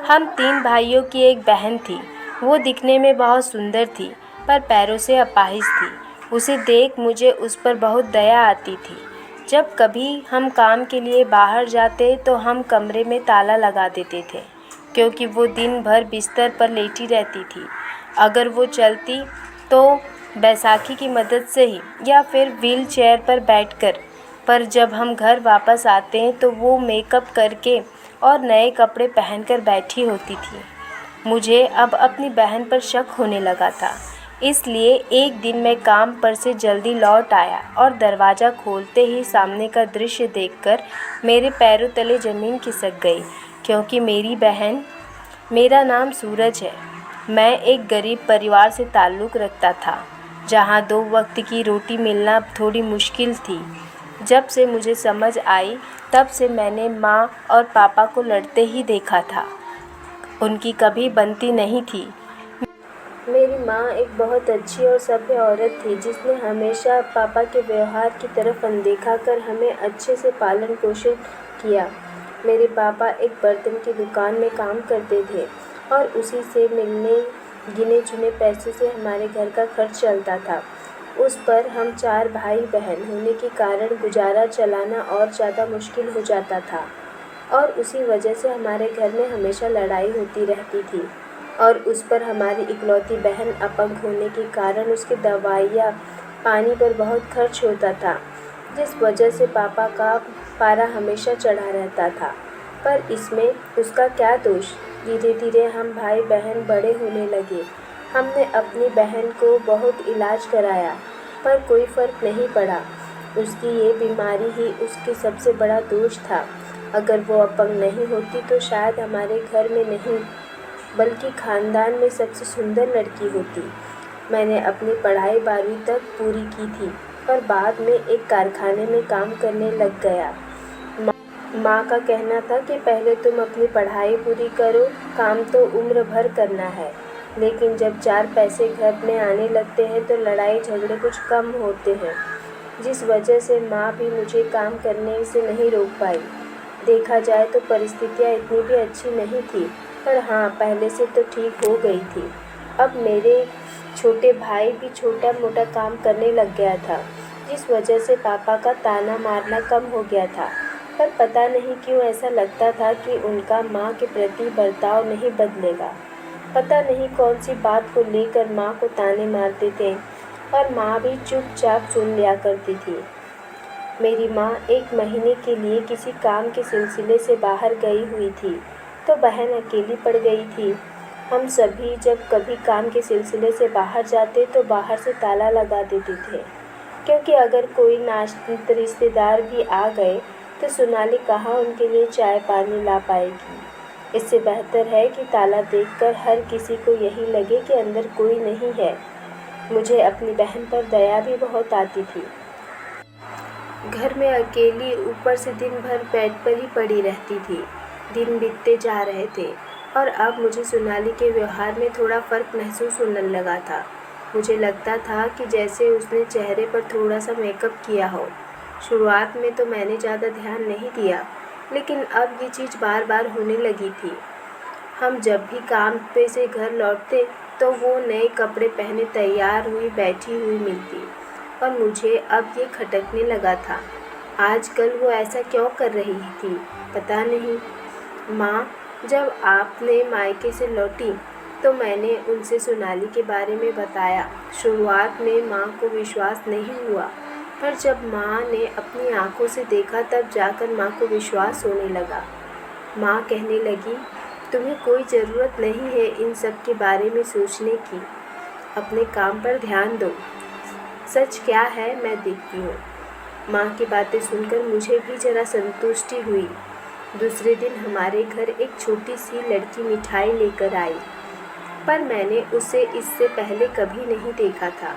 हम 3 भाइयों की एक बहन थी। वो दिखने में बहुत सुंदर थी, पर पैरों से अपाहिज थी। उसे देख मुझे उस पर बहुत दया आती थी। जब कभी हम काम के लिए बाहर जाते तो हम कमरे में ताला लगा देते थे, क्योंकि वो दिन भर बिस्तर पर लेटी रहती थी। अगर वो चलती तो बैसाखी की मदद से ही, या फिर व्हील चेयर पर बैठकर। पर जब हम घर वापस आते हैं तो वो मेकअप करके और नए कपड़े पहनकर बैठी होती थी। मुझे अब अपनी बहन पर शक होने लगा था। इसलिए एक दिन मैं काम पर से जल्दी लौट आया और दरवाज़ा खोलते ही सामने का दृश्य देखकर मेरे पैरों तले ज़मीन खिसक गई, क्योंकि मेरा नाम सूरज है। मैं एक गरीब परिवार से ताल्लुक़ रखता था, जहाँ 2 वक्त की रोटी मिलना थोड़ी मुश्किल थी। जब से मुझे समझ आई, तब से मैंने माँ और पापा को लड़ते ही देखा था। उनकी कभी बनती नहीं थी। मेरी माँ एक बहुत अच्छी और सभ्य औरत थी, जिसने हमेशा पापा के व्यवहार की तरफ अनदेखा कर हमें अच्छे से पालन पोषण किया। मेरे पापा एक बर्तन की दुकान में काम करते थे और उसी से मिलने गिने चुने पैसों से हमारे घर का खर्च चलता था। उस पर हम 4 भाई बहन होने के कारण गुजारा चलाना और ज़्यादा मुश्किल हो जाता था, और उसी वजह से हमारे घर में हमेशा लड़ाई होती रहती थी। और उस पर हमारी इकलौती बहन अपंग होने के कारण उसकी दवाइयाँ पानी पर बहुत खर्च होता था, जिस वजह से पापा का पारा हमेशा चढ़ा रहता था। पर इसमें उसका क्या दोष। धीरे धीरे हम भाई बहन बड़े होने लगे। हमने अपनी बहन को बहुत इलाज कराया, पर कोई फ़र्क नहीं पड़ा। उसकी ये बीमारी ही उसके सबसे बड़ा दोष था। अगर वो अपंग नहीं होती तो शायद हमारे घर में नहीं, बल्कि ख़ानदान में सबसे सुंदर लड़की होती। मैंने अपनी पढ़ाई 12वीं तक पूरी की थी, पर बाद में एक कारखाने में काम करने लग गया। माँ का कहना था कि पहले तुम अपनी पढ़ाई पूरी करो, काम तो उम्र भर करना है। लेकिन जब 4 पैसे घर में आने लगते हैं तो लड़ाई झगड़े कुछ कम होते हैं, जिस वजह से माँ भी मुझे काम करने से नहीं रोक पाई। देखा जाए तो परिस्थितियाँ इतनी भी अच्छी नहीं थी, पर हाँ, पहले से तो ठीक हो गई थी। अब मेरे छोटे भाई भी छोटा मोटा काम करने लग गया था, जिस वजह से पापा का ताना मारना कम हो गया था। पर पता नहीं क्यों ऐसा लगता था कि उनका माँ के प्रति बर्ताव नहीं बदलेगा। पता नहीं कौन सी बात को लेकर माँ को ताने मारते थे, और माँ भी चुपचाप सुन लिया करती थी। मेरी माँ 1 महीने के लिए किसी काम के सिलसिले से बाहर गई हुई थी, तो बहन अकेली पड़ गई थी। हम सभी जब कभी काम के सिलसिले से बाहर जाते तो बाहर से ताला लगा देते थे, क्योंकि अगर कोई नाश्ते रिश्तेदार भी आ गए तो सोनाली कहाँ उनके लिए चाय पानी ला पाएगी। इससे बेहतर है कि ताला देखकर हर किसी को यही लगे कि अंदर कोई नहीं है। मुझे अपनी बहन पर दया भी बहुत आती थी। घर में अकेली ऊपर से दिन भर बेड पर ही पड़ी रहती थी। दिन बीतते जा रहे थे और अब मुझे सोनाली के व्यवहार में थोड़ा फ़र्क महसूस होने लगा था। मुझे लगता था कि जैसे उसने चेहरे पर थोड़ा सा मेकअप किया हो। शुरुआत में तो मैंने ज़्यादा ध्यान नहीं दिया, लेकिन अब ये चीज़ बार बार होने लगी थी। हम जब भी काम पे से घर लौटते तो वो नए कपड़े पहने तैयार हुई बैठी हुई मिलती, और मुझे अब ये खटकने लगा था। आजकल वो ऐसा क्यों कर रही थी, पता नहीं। माँ जब आपने मायके से लौटी तो मैंने उनसे सोनाली के बारे में बताया। शुरुआत में माँ को विश्वास नहीं हुआ, पर जब माँ ने अपनी आंखों से देखा तब जाकर माँ को विश्वास होने लगा। माँ कहने लगी, तुम्हें कोई ज़रूरत नहीं है इन सब के बारे में सोचने की, अपने काम पर ध्यान दो। सच क्या है मैं देखती हूँ। माँ की बातें सुनकर मुझे भी ज़रा संतुष्टि हुई। दूसरे दिन हमारे घर एक छोटी सी लड़की मिठाई लेकर आई, पर मैंने उसे इससे पहले कभी नहीं देखा था।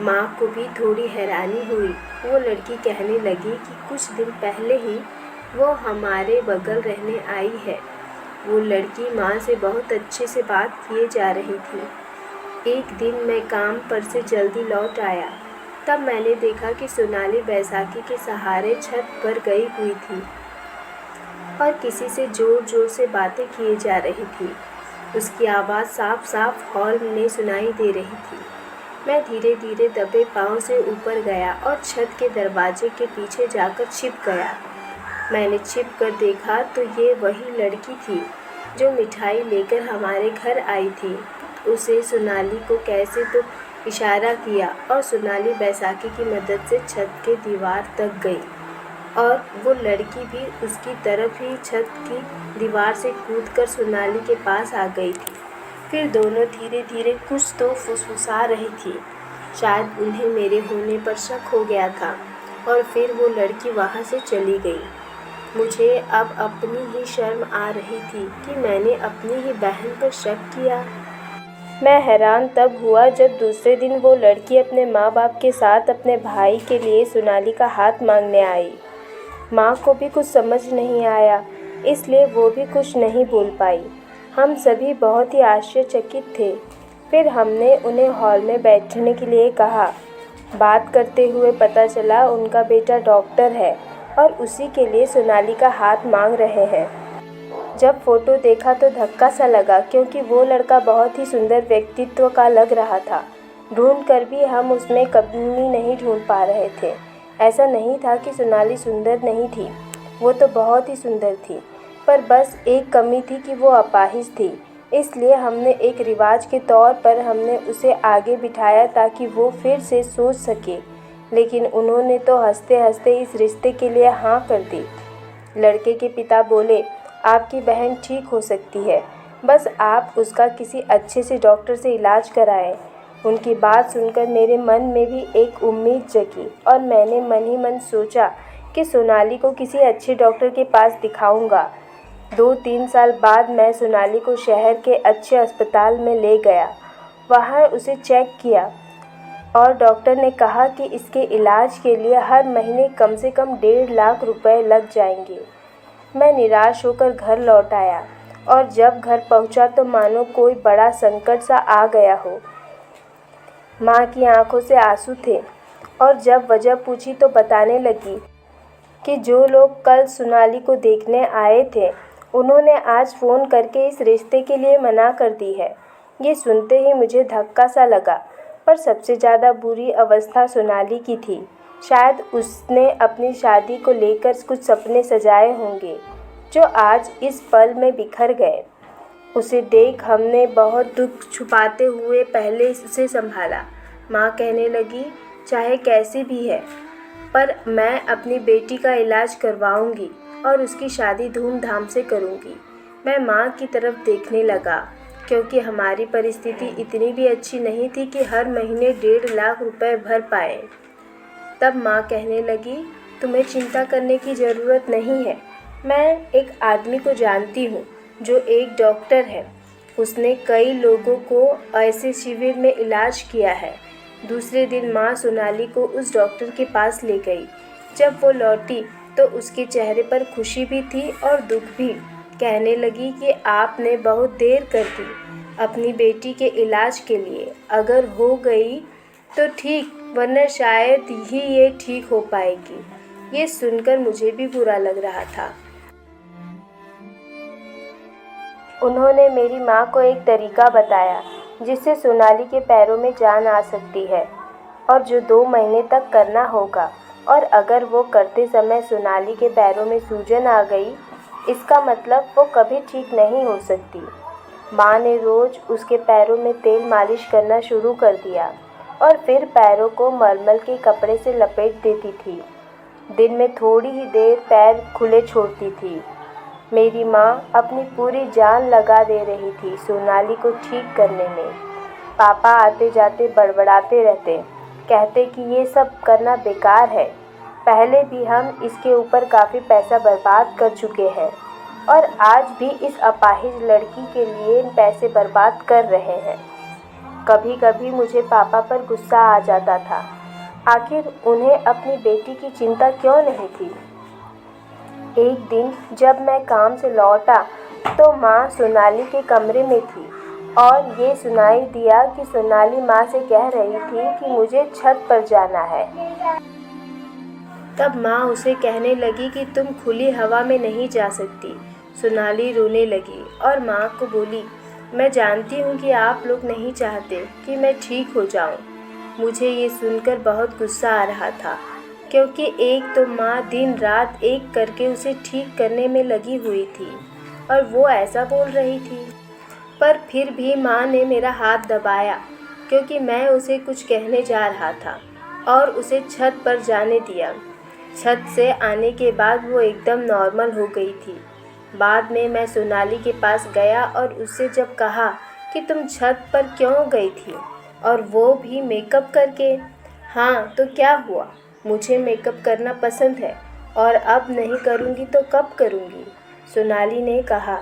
माँ को भी थोड़ी हैरानी हुई। वो लड़की कहने लगी कि कुछ दिन पहले ही वो हमारे बगल रहने आई है। वो लड़की माँ से बहुत अच्छे से बात किए जा रही थी। एक दिन मैं काम पर से जल्दी लौट आया, तब मैंने देखा कि सोनाली बैसाखी के सहारे छत पर गई हुई थी। और किसी से ज़ोर ज़ोर से बातें किए जा रही थी। उसकी आवाज़ साफ साफ हॉल में सुनाई दे रही थी। मैं धीरे धीरे दबे पाँव से ऊपर गया और छत के दरवाजे के पीछे जाकर छिप गया। मैंने छिप कर देखा तो ये वही लड़की थी जो मिठाई लेकर हमारे घर आई थी। उसे सोनाली को कैसे तो इशारा किया और सोनाली बैसाखी की मदद से छत के दीवार तक गई और वो लड़की भी उसकी तरफ ही छत की दीवार से कूदकर सोनाली के पास आ गई थी। फिर दोनों धीरे धीरे कुछ तो फुसफुसा रही थी। शायद उन्हें मेरे होने पर शक हो गया था और फिर वो लड़की वहाँ से चली गई। मुझे अब अपनी ही शर्म आ रही थी कि मैंने अपनी ही बहन पर शक किया। मैं हैरान तब हुआ जब दूसरे दिन वो लड़की अपने माँ बाप के साथ अपने भाई के लिए सोनाली का हाथ मांगने आई। माँ को भी कुछ समझ नहीं आया, इसलिए वो भी कुछ नहीं बोल पाई। हम सभी बहुत ही आश्चर्यचकित थे। फिर हमने उन्हें हॉल में बैठने के लिए कहा। बात करते हुए पता चला उनका बेटा डॉक्टर है और उसी के लिए सोनाली का हाथ मांग रहे हैं। जब फ़ोटो देखा तो धक्का सा लगा, क्योंकि वो लड़का बहुत ही सुंदर व्यक्तित्व का लग रहा था। ढूंढ कर भी हम उसमें कमी नहीं ढूंढ पा रहे थे। ऐसा नहीं था कि सोनाली सुंदर नहीं थी, वो तो बहुत ही सुंदर थी, पर बस एक कमी थी कि वो अपाहिज थी। इसलिए हमने एक रिवाज के तौर पर हमने उसे आगे बिठाया ताकि वो फिर से सोच सके, लेकिन उन्होंने तो हंसते हंसते इस रिश्ते के लिए हाँ कर दी। लड़के के पिता बोले, आपकी बहन ठीक हो सकती है, बस आप उसका किसी अच्छे से डॉक्टर से इलाज कराएं। उनकी बात सुनकर मेरे मन में भी एक उम्मीद जगी और मैंने मन ही मन सोचा कि सोनाली को किसी अच्छे डॉक्टर के पास दिखाऊंगा। 2-3 साल बाद मैं सोनाली को शहर के अच्छे अस्पताल में ले गया। वहाँ उसे चेक किया और डॉक्टर ने कहा कि इसके इलाज के लिए हर महीने कम से कम 1.5 लाख रुपए लग जाएंगे। मैं निराश होकर घर लौट आया और जब घर पहुंचा तो मानो कोई बड़ा संकट सा आ गया हो। माँ की आंखों से आंसू थे और जब वजह पूछी तो बताने लगी कि जो लोग कल सोनाली को देखने आए थे उन्होंने आज फ़ोन करके इस रिश्ते के लिए मना कर दी है। ये सुनते ही मुझे धक्का सा लगा, पर सबसे ज़्यादा बुरी अवस्था सोनाली की थी। शायद उसने अपनी शादी को लेकर कुछ सपने सजाए होंगे जो आज इस पल में बिखर गए। उसे देख हमने बहुत दुख छुपाते हुए पहले उसे संभाला। माँ कहने लगी, चाहे कैसी भी है, पर मैं अपनी बेटी का इलाज करवाऊंगी और उसकी शादी धूमधाम से करूंगी। मैं माँ की तरफ देखने लगा, क्योंकि हमारी परिस्थिति इतनी भी अच्छी नहीं थी कि हर महीने 1.5 लाख रुपए भर पाए। तब माँ कहने लगी, तुम्हें चिंता करने की ज़रूरत नहीं है। मैं एक आदमी को जानती हूँ जो एक डॉक्टर है। उसने कई लोगों को ऐसे शिविर में इलाज किया है। दूसरे दिन माँ सोनाली को उस डॉक्टर के पास ले गई। जब वो लौटी तो उसके चेहरे पर खुशी भी थी और दुख भी। कहने लगी कि आपने बहुत देर कर दी अपनी बेटी के इलाज के लिए। अगर हो गई तो ठीक, वरना शायद ही ये ठीक हो पाएगी। ये सुनकर मुझे भी बुरा लग रहा था। उन्होंने मेरी माँ को एक तरीका बताया जिससे सोनाली के पैरों में जान आ सकती है और जो 2 महीने तक करना होगा। और अगर वो करते समय सोनाली के पैरों में सूजन आ गई, इसका मतलब वो कभी ठीक नहीं हो सकती। माँ ने रोज़ उसके पैरों में तेल मालिश करना शुरू कर दिया और फिर पैरों को मलमल के कपड़े से लपेट देती थी। दिन में थोड़ी ही देर पैर खुले छोड़ती थी। मेरी माँ अपनी पूरी जान लगा दे रही थी सोनाली को ठीक करने में। पापा आते जाते बड़बड़ाते रहते, कहते कि ये सब करना बेकार है। पहले भी हम इसके ऊपर काफ़ी पैसा बर्बाद कर चुके हैं और आज भी इस अपाहिज लड़की के लिए पैसे बर्बाद कर रहे हैं। कभी कभी मुझे पापा पर गुस्सा आ जाता था। आखिर उन्हें अपनी बेटी की चिंता क्यों नहीं थी। एक दिन जब मैं काम से लौटा तो माँ सोनाली के कमरे में थी और ये सुनाई दिया कि सोनाली माँ से कह रही थी कि मुझे छत पर जाना है। तब माँ उसे कहने लगी कि तुम खुली हवा में नहीं जा सकती। सोनाली रोने लगी और माँ को बोली, मैं जानती हूँ कि आप लोग नहीं चाहते कि मैं ठीक हो जाऊँ। मुझे ये सुनकर बहुत गुस्सा आ रहा था, क्योंकि एक तो माँ दिन रात एक करके उसे ठीक करने में लगी हुई थी और वो ऐसा बोल रही थी। पर फिर भी माँ ने मेरा हाथ दबाया, क्योंकि मैं उसे कुछ कहने जा रहा था, और उसे छत पर जाने दिया। छत से आने के बाद वो एकदम नॉर्मल हो गई थी। बाद में मैं सोनाली के पास गया और उससे जब कहा कि तुम छत पर क्यों गई थी, और वो भी मेकअप करके। हाँ तो क्या हुआ, मुझे मेकअप करना पसंद है और अब नहीं करूँगी तो कब करूँगी, सोनाली ने कहा।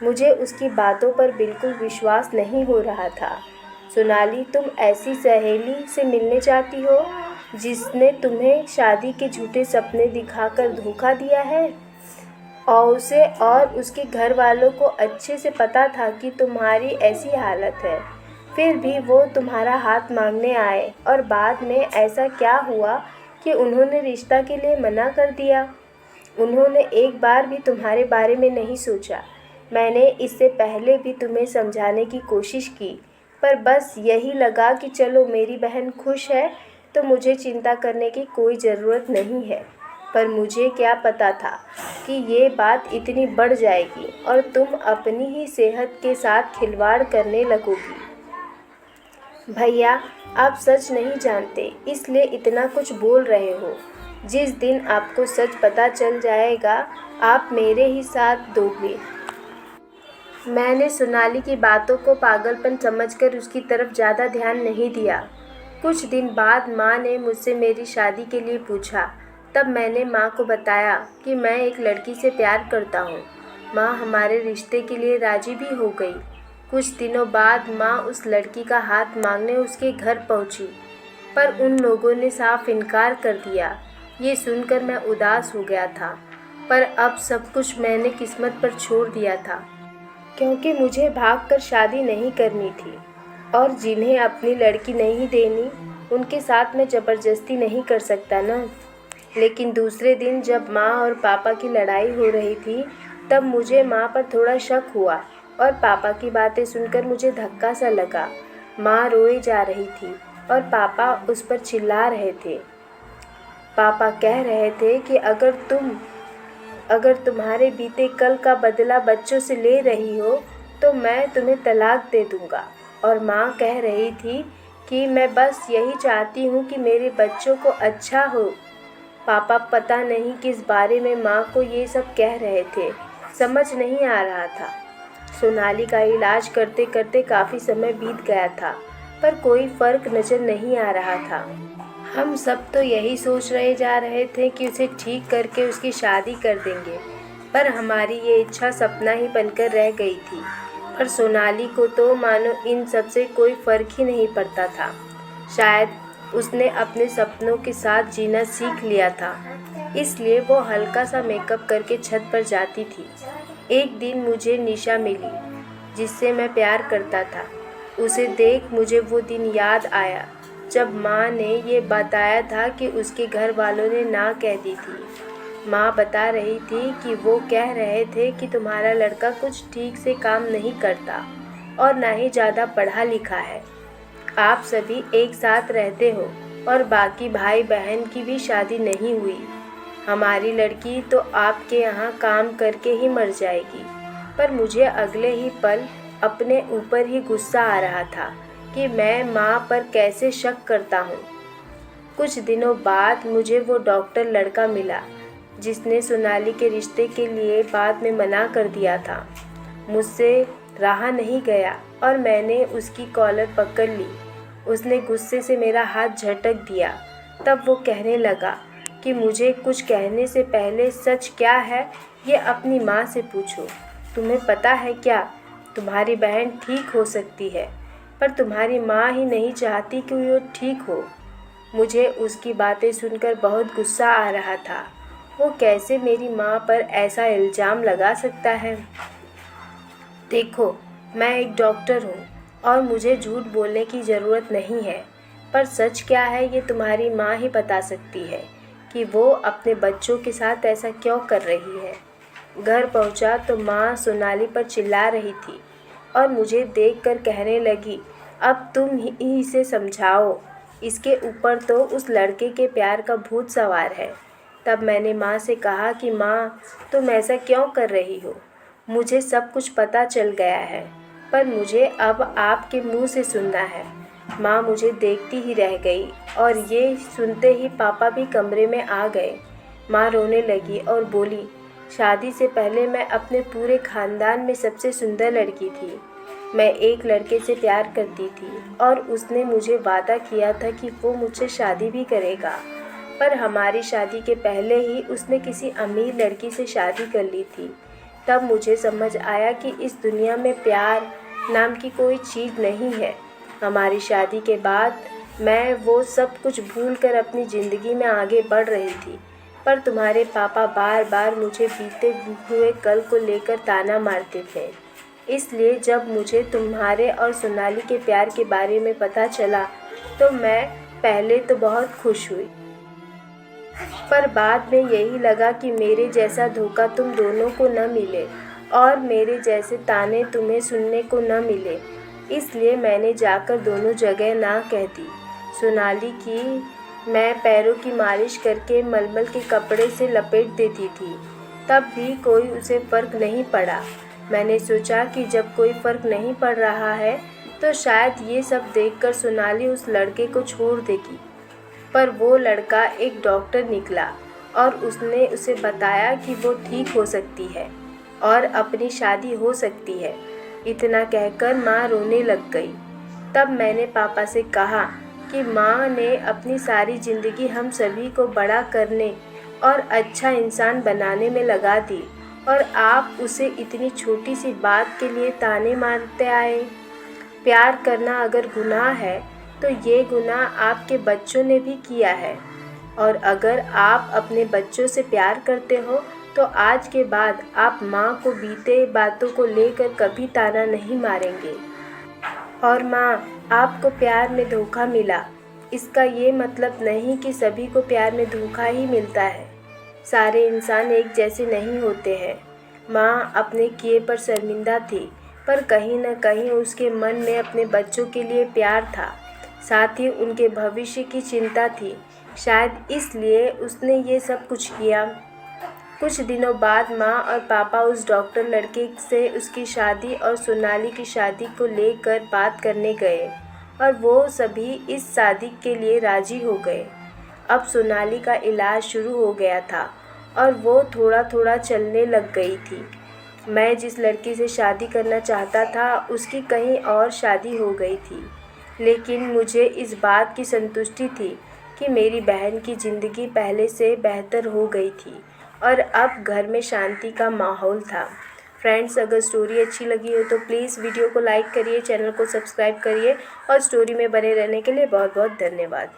मुझे उसकी बातों पर बिल्कुल विश्वास नहीं हो रहा था। सोनाली, तुम ऐसी सहेली से मिलने चाहती हो जिसने तुम्हें शादी के झूठे सपने दिखाकर धोखा दिया है, और उसे और उसके घर वालों को अच्छे से पता था कि तुम्हारी ऐसी हालत है, फिर भी वो तुम्हारा हाथ मांगने आए, और बाद में ऐसा क्या हुआ कि उन्होंने रिश्ता के लिए मना कर दिया। उन्होंने एक बार भी तुम्हारे बारे में नहीं सोचा। मैंने इससे पहले भी तुम्हें समझाने की कोशिश की, पर बस यही लगा कि चलो मेरी बहन खुश है तो मुझे चिंता करने की कोई ज़रूरत नहीं है। पर मुझे क्या पता था कि ये बात इतनी बढ़ जाएगी और तुम अपनी ही सेहत के साथ खिलवाड़ करने लगोगी। भैया, आप सच नहीं जानते, इसलिए इतना कुछ बोल रहे हो। जिस दिन आपको सच पता चल जाएगा, आप मेरे ही साथ दोगे। मैंने सोनाली की बातों को पागलपन समझकर उसकी तरफ ज़्यादा ध्यान नहीं दिया। कुछ दिन बाद माँ ने मुझसे मेरी शादी के लिए पूछा। तब मैंने माँ को बताया कि मैं एक लड़की से प्यार करता हूँ। माँ हमारे रिश्ते के लिए राजी भी हो गई। कुछ दिनों बाद माँ उस लड़की का हाथ मांगने उसके घर पहुँची, पर उन लोगों ने साफ इनकार कर दिया। ये सुनकर मैं उदास हो गया था, पर अब सब कुछ मैंने किस्मत पर छोड़ दिया था, क्योंकि मुझे भागकर शादी नहीं करनी थी, और जिन्हें अपनी लड़की नहीं देनी उनके साथ मैं ज़बरदस्ती नहीं कर सकता ना। लेकिन दूसरे दिन जब माँ और पापा की लड़ाई हो रही थी, तब मुझे माँ पर थोड़ा शक हुआ, और पापा की बातें सुनकर मुझे धक्का सा लगा। माँ रोए जा रही थी और पापा उस पर चिल्ला रहे थे। पापा कह रहे थे कि अगर तुम्हारे बीते कल का बदला बच्चों से ले रही हो तो मैं तुम्हें तलाक दे दूँगा। और माँ कह रही थी कि मैं बस यही चाहती हूँ कि मेरे बच्चों को अच्छा हो। पापा पता नहीं किस बारे में माँ को ये सब कह रहे थे, समझ नहीं आ रहा था। सोनाली का इलाज करते करते काफ़ी समय बीत गया था, पर कोई फ़र्क नज़र नहीं आ रहा था। हम सब तो यही सोच रहे जा रहे थे कि उसे ठीक करके उसकी शादी कर देंगे, पर हमारी ये इच्छा सपना ही बनकर रह गई थी। पर सोनाली को तो मानो इन सब से कोई फ़र्क ही नहीं पड़ता था। शायद उसने अपने सपनों के साथ जीना सीख लिया था, इसलिए वो हल्का सा मेकअप करके छत पर जाती थी। एक दिन मुझे निशा मिली, जिससे मैं प्यार करता था। उसे देख मुझे वो दिन याद आया जब माँ ने ये बताया था कि उसके घर वालों ने ना कह दी थी। माँ बता रही थी कि वो कह रहे थे कि तुम्हारा लड़का कुछ ठीक से काम नहीं करता और ना ही ज़्यादा पढ़ा लिखा है। आप सभी एक साथ रहते हो और बाकी भाई बहन की भी शादी नहीं हुई। हमारी लड़की तो आपके यहाँ काम करके ही मर जाएगी। पर मुझे अगले ही पल अपने ऊपर ही गुस्सा आ रहा था कि मैं माँ पर कैसे शक करता हूँ। कुछ दिनों बाद मुझे वो डॉक्टर लड़का मिला जिसने सोनाली के रिश्ते के लिए बाद में मना कर दिया था। मुझसे रहा नहीं गया और मैंने उसकी कॉलर पकड़ ली। उसने गुस्से से मेरा हाथ झटक दिया। तब वो कहने लगा कि मुझे कुछ कहने से पहले सच क्या है ये अपनी माँ से पूछो। तुम्हें पता है क्या, तुम्हारी बहन ठीक हो सकती है, पर तुम्हारी माँ ही नहीं चाहती कि वो ठीक हो। मुझे उसकी बातें सुनकर बहुत गुस्सा आ रहा था। वो कैसे मेरी माँ पर ऐसा इल्ज़ाम लगा सकता है। देखो, मैं एक डॉक्टर हूँ और मुझे झूठ बोलने की ज़रूरत नहीं है, पर सच क्या है ये तुम्हारी माँ ही बता सकती है। कि वो अपने बच्चों के साथ ऐसा क्यों कर रही है। घर पहुंचा तो माँ सोनाली पर चिल्ला रही थी और मुझे देखकर कहने लगी, अब तुम ही इसे समझाओ, इसके ऊपर तो उस लड़के के प्यार का भूत सवार है। तब मैंने माँ से कहा कि माँ, तुम ऐसा क्यों कर रही हो? मुझे सब कुछ पता चल गया है, पर मुझे अब आपके मुंह से सुनना है। माँ मुझे देखती ही रह गई और ये सुनते ही पापा भी कमरे में आ गए। माँ रोने लगी और बोली, शादी से पहले मैं अपने पूरे खानदान में सबसे सुंदर लड़की थी। मैं एक लड़के से प्यार करती थी और उसने मुझे वादा किया था कि वो मुझसे शादी भी करेगा, पर हमारी शादी के पहले ही उसने किसी अमीर लड़की से शादी कर ली थी। तब मुझे समझ आया कि इस दुनिया में प्यार नाम की कोई चीज़ नहीं है। हमारी शादी के बाद मैं वो सब कुछ भूलकर अपनी ज़िंदगी में आगे बढ़ रही थी, पर तुम्हारे पापा बार बार मुझे बीते हुए कल को लेकर ताना मारते थे। इसलिए जब मुझे तुम्हारे और सोनाली के प्यार के बारे में पता चला तो मैं पहले तो बहुत खुश हुई, पर बाद में यही लगा कि मेरे जैसा धोखा तुम दोनों को न मिले और मेरे जैसे ताने तुम्हें सुनने को न मिले। इसलिए मैंने जाकर दोनों जगह ना कह दी। सोनाली की मैं पैरों की मालिश करके मलमल के कपड़े से लपेट देती थी, तब भी कोई उसे फ़र्क नहीं पड़ा। मैंने सोचा कि जब कोई फ़र्क नहीं पड़ रहा है तो शायद ये सब देखकर सोनाली उस लड़के को छोड़ देगी, पर वो लड़का एक डॉक्टर निकला और उसने उसे बताया कि वो ठीक हो सकती है और अपनी शादी हो सकती है। इतना कहकर माँ रोने लग गई। तब मैंने पापा से कहा कि माँ ने अपनी सारी ज़िंदगी हम सभी को बड़ा करने और अच्छा इंसान बनाने में लगा दी और आप उसे इतनी छोटी सी बात के लिए ताने मारते आए। प्यार करना अगर गुनाह है तो ये गुनाह आपके बच्चों ने भी किया है, और अगर आप अपने बच्चों से प्यार करते हो तो आज के बाद आप माँ को बीते बातों को लेकर कभी ताना नहीं मारेंगे। और माँ, आपको प्यार में धोखा मिला, इसका ये मतलब नहीं कि सभी को प्यार में धोखा ही मिलता है। सारे इंसान एक जैसे नहीं होते हैं। माँ अपने किए पर शर्मिंदा थी, पर कहीं न कहीं उसके मन में अपने बच्चों के लिए प्यार था, साथ ही उनके भविष्य की चिंता थी। शायद इसलिए उसने ये सब कुछ किया। कुछ दिनों बाद माँ और पापा उस डॉक्टर लड़के से उसकी शादी और सोनाली की शादी को लेकर बात करने गए और वो सभी इस शादी के लिए राज़ी हो गए। अब सोनाली का इलाज शुरू हो गया था और वो थोड़ा थोड़ा चलने लग गई थी। मैं जिस लड़की से शादी करना चाहता था उसकी कहीं और शादी हो गई थी, लेकिन मुझे इस बात की संतुष्टि थी कि मेरी बहन की ज़िंदगी पहले से बेहतर हो गई थी और अब घर में शांति का माहौल था। फ्रेंड्स, अगर स्टोरी अच्छी लगी हो तो प्लीज़ वीडियो को लाइक करिए, चैनल को सब्सक्राइब करिए और स्टोरी में बने रहने के लिए बहुत बहुत धन्यवाद।